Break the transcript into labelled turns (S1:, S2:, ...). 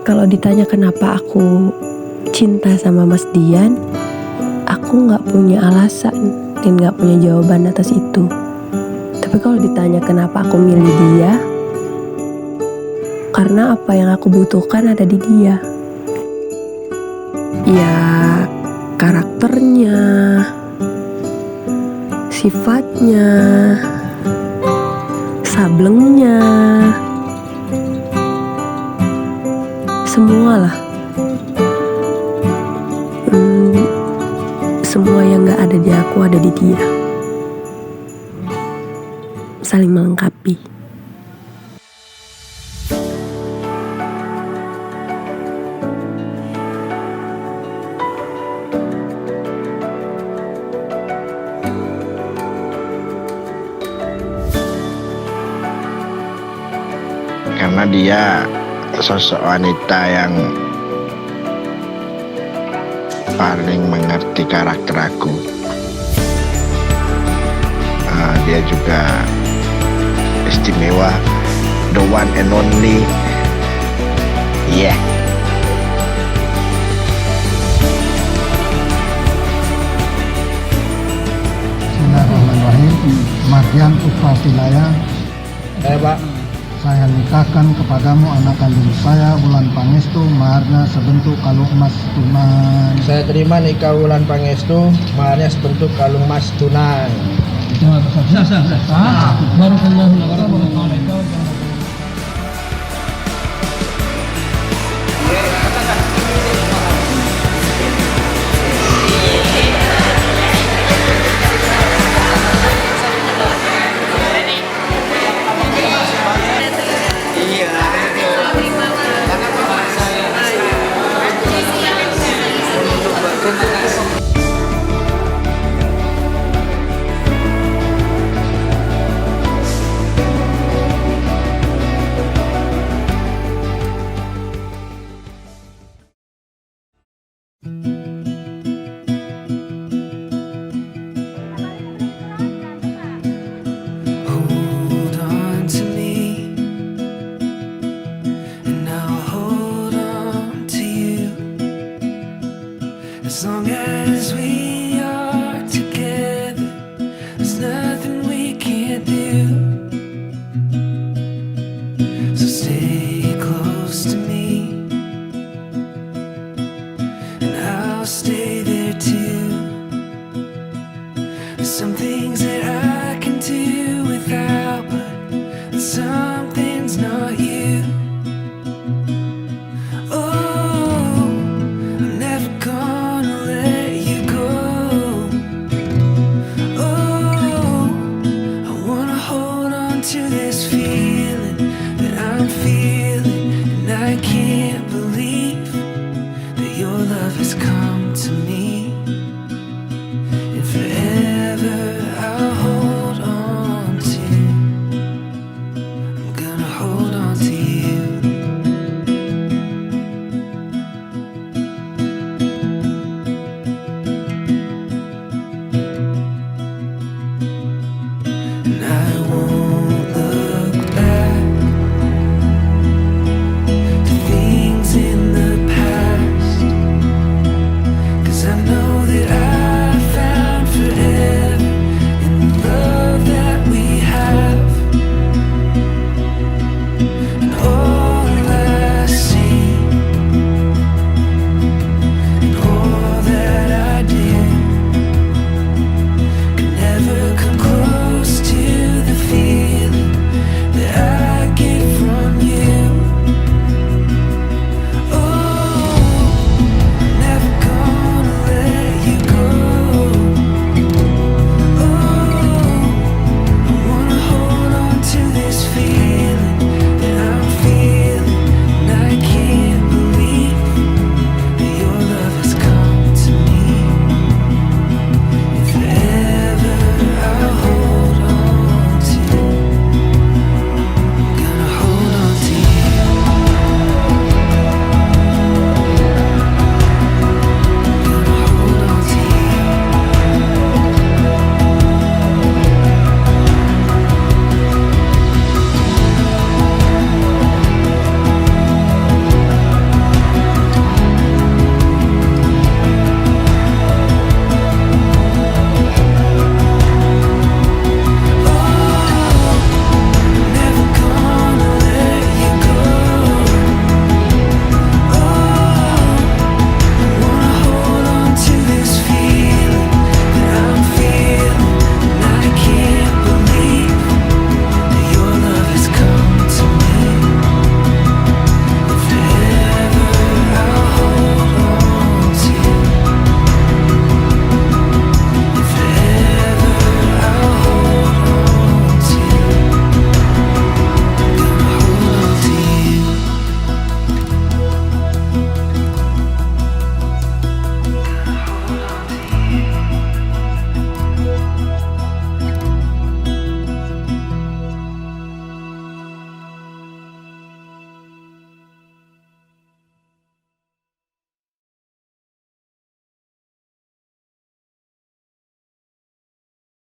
S1: Kalau ditanya kenapa aku cinta sama Mas Dian, aku nggak punya alasan dan nggak punya jawaban atas itu. Tapi kalau ditanya kenapa aku milih dia, karena apa yang aku butuhkan ada di dia. Ya, karakternya, sifatnya, sablengnya, semualah. Semua yang gak ada di aku ada di dia. Saling melengkapi.
S2: Karena dia sosok wanita yang paling mengerti karakter aku. Dia juga istimewa, the one and only. Yeah.
S3: Bismillahirrahmanirrahim. Mardian Ufatilaya.
S4: Pak,
S3: Saya nikahkan kepadamu anak kandung saya Wulan Pangestu, maharnya sebentuk kalung emas tunai.
S4: saya terima nikah Wulan Pangestu, maharnya sebentuk kalung emas tunai.
S3: Baru